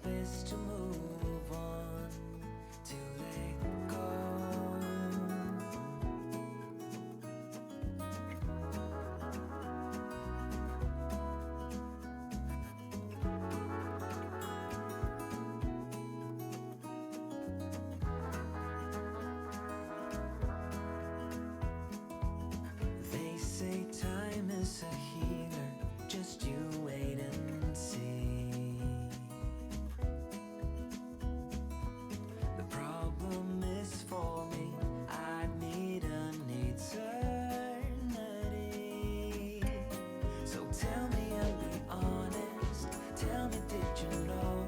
best to move on, to let go. They say time is a healer, just you wait and see. The problem is for me, I need an eternity. So tell me and be honest, tell me, did you know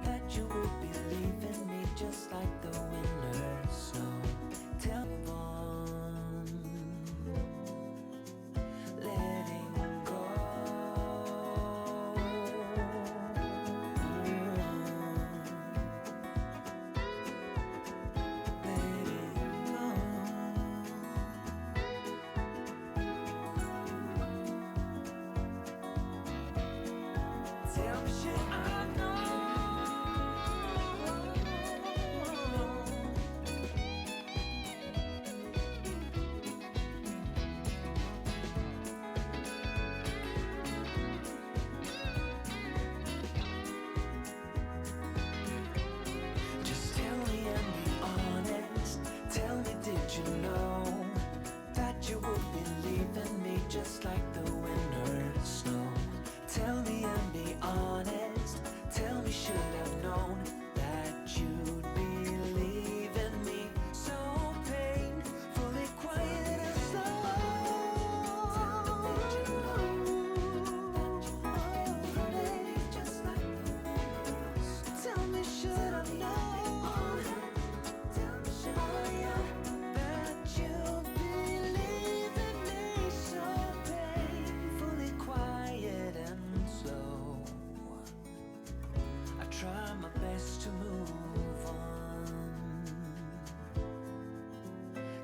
that you would be leaving me just like the winter snow? Tell me on, letting go. Letting go. Tell me, should I know? Just tell me and be honest. Tell me, did you know that you would be leaving me just like the winter snow? Tell me and be honest. Tell me, should I've known that you'd be leaving me so painfully quiet and slow? Tell me, did you know that you would be leaving me just like the winter snow? Tell me, should I know? Tell me, should I know that you'll be leaving me so painfully quiet and slow? I try my best to move on,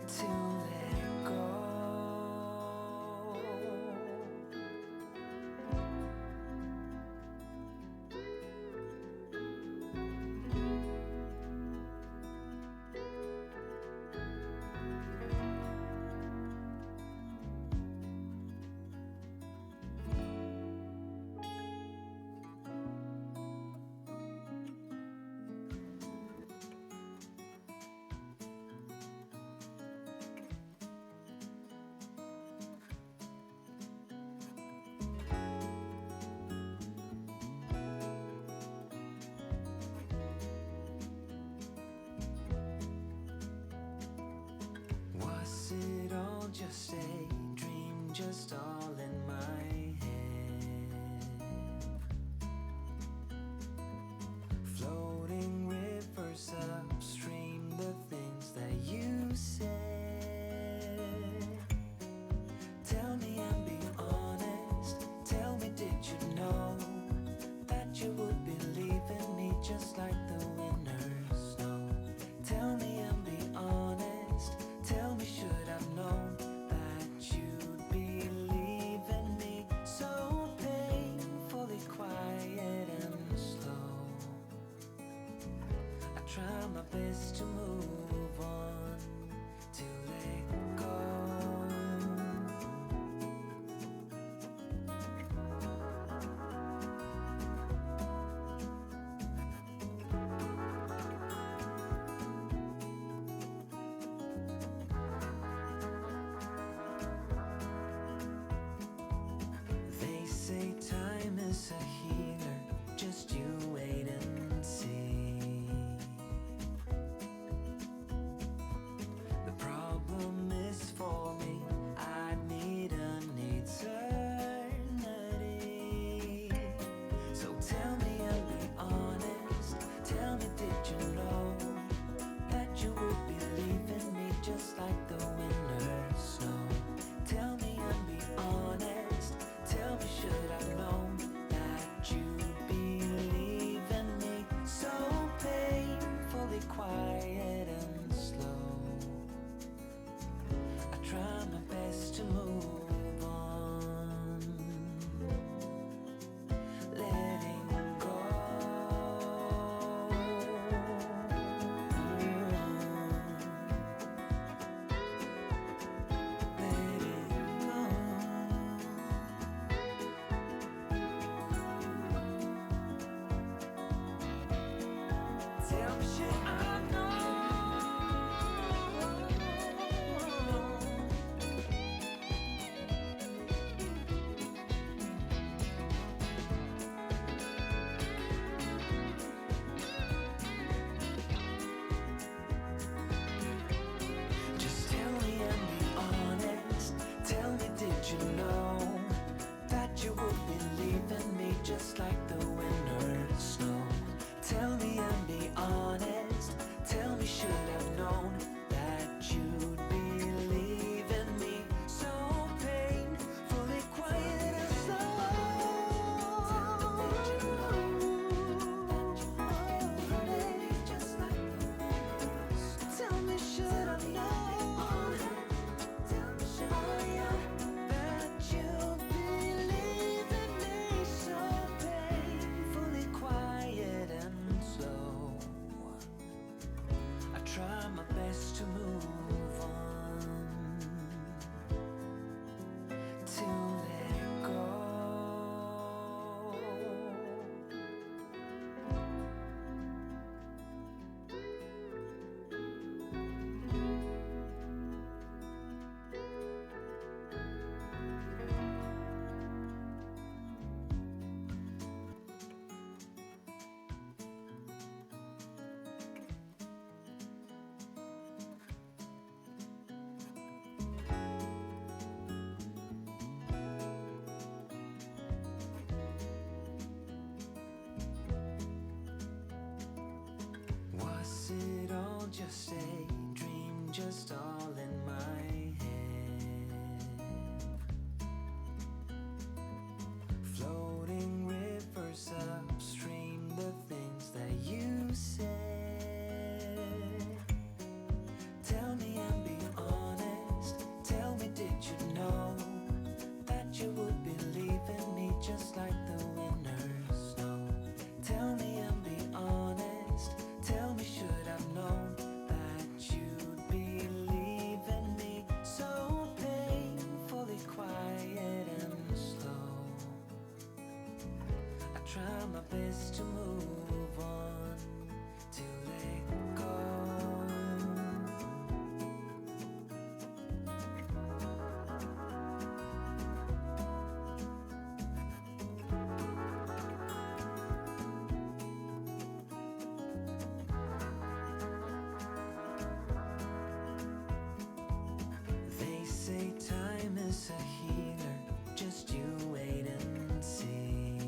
to let go. Was it all just a dream, just all in my head? Floating rivers upstream, the things that you said. Tell me and be honest. Tell me, did you know that you would be leaving me just like the winter snow? Tell me and be honest. Tell me, should I've known that you'd be leaving me so painfully quiet and slow? I try my best to move on, to let go. They say time is a healer, just you wait and see. Should I just tell me and be honest. Tell me, did you know that you would be leaving me just like the winter snow? Tell me and be honest. Tell me, should I've known that you'd be leaving me so painfully quiet and slow? Tell me, should I've known? Oh yeah, that you'd be leaving me so painfully quiet and slow. I try my best to move on, to let go. Was it all just a dream, just all in my head? Floating rivers upstream, the things that you said. Tell me and be honest. Tell me, did you know that you would be leaving me just like the winter snow? Tell me and be honest. Tell me, should I've known that you'd be leaving me so painfully quiet and slow? I try my best to move on, to let go. They say time is a healer, just you wait and see.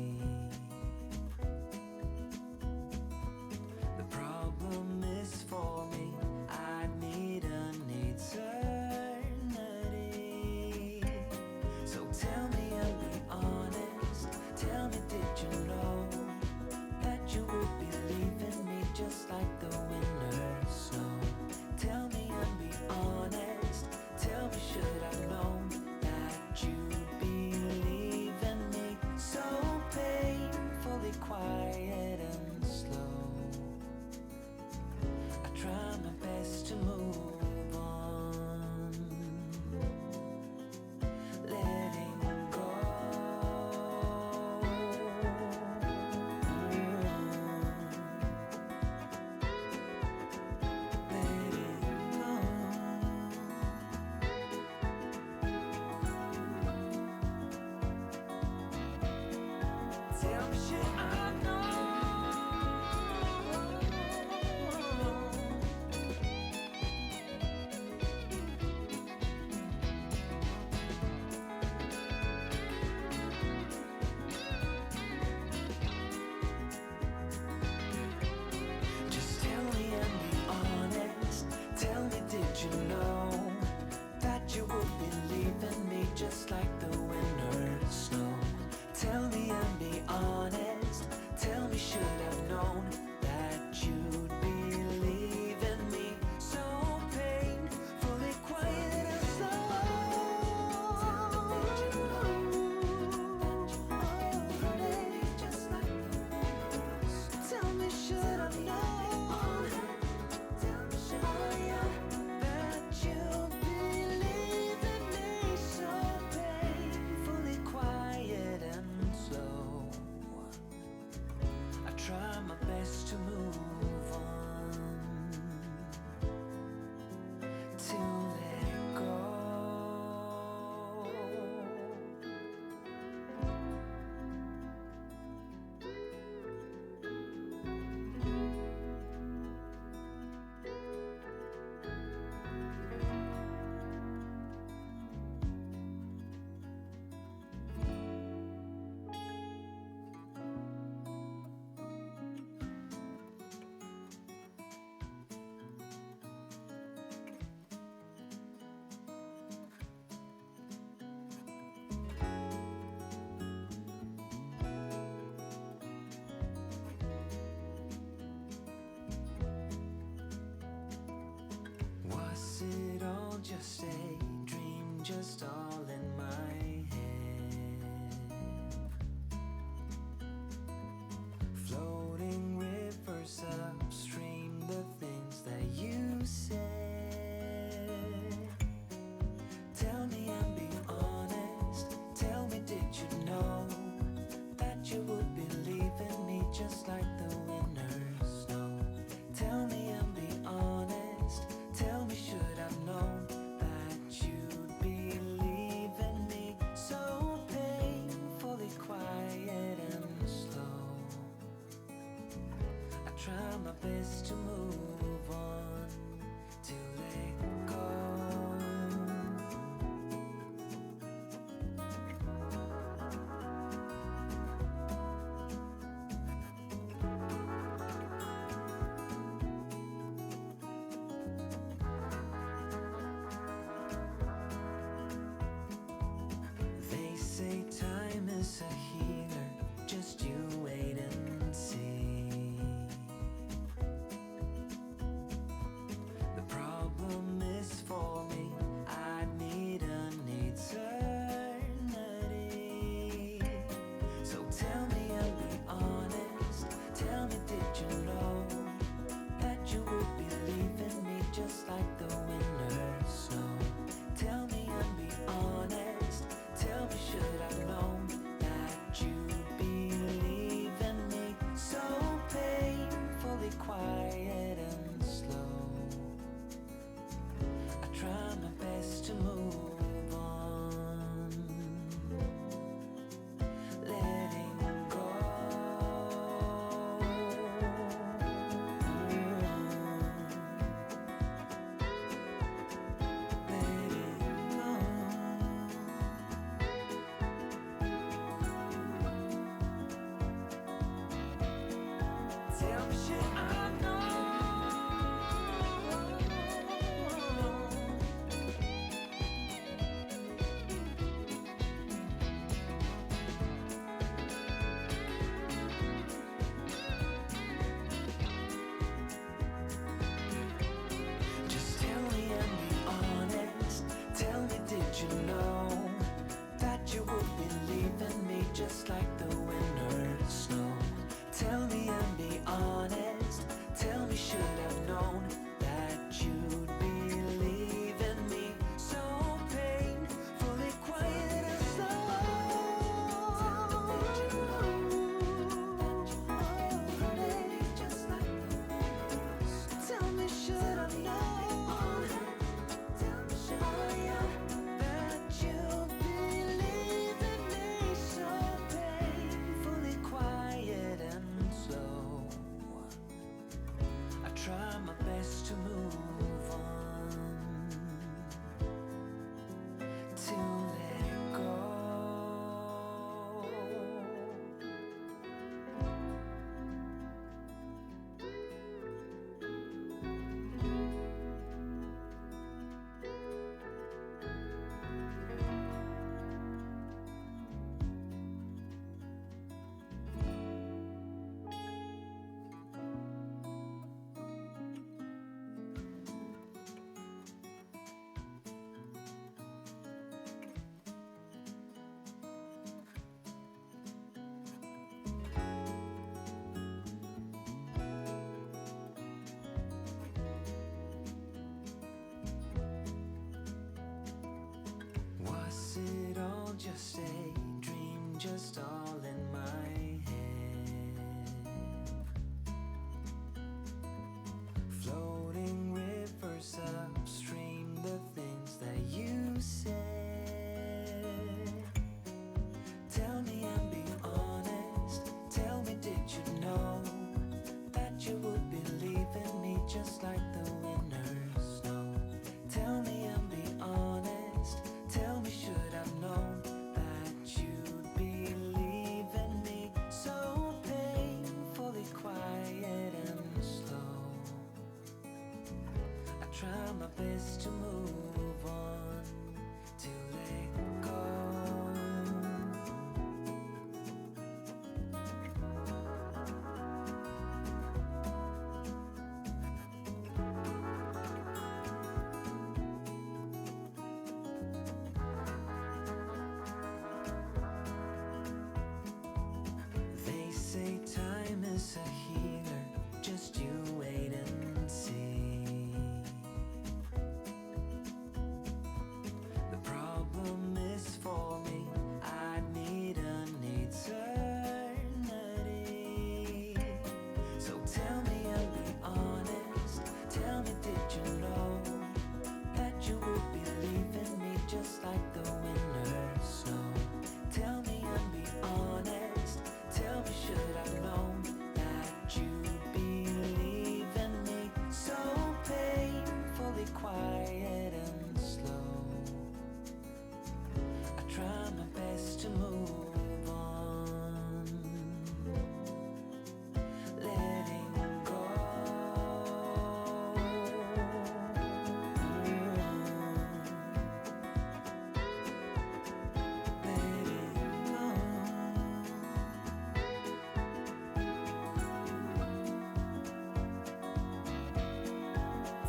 to let go. Was it all just a dream, just all in my head? Floating rivers upstream, the things that you said. Tell me and be honest, tell me did you know that you would be leaving me just like the winter snow? Tell me and be honest, tell me should I've known that you'd be leaving me so painfully quiet and slow. I try my best to move on, to let go. They say time is a healer, just you wait and see. my best to move on, to let go. They say time is a healer, just you wait and see. The problem is for me, I need an eternity. So tell me and be honest, tell me did you know that you would be leaving me just like the winter snow? Tell me and be honest, tell me should I know that you'd be leaving me so painfully quiet and slow? I try my best to move on, letting go.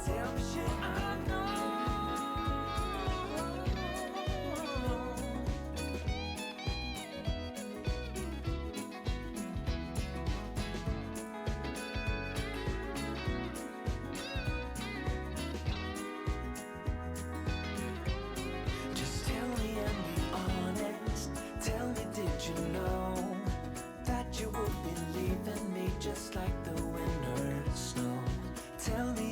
Tell me should I know? Just tell me and be honest. Tell me did you know that you would be leaving me just like the winter snow? Tell me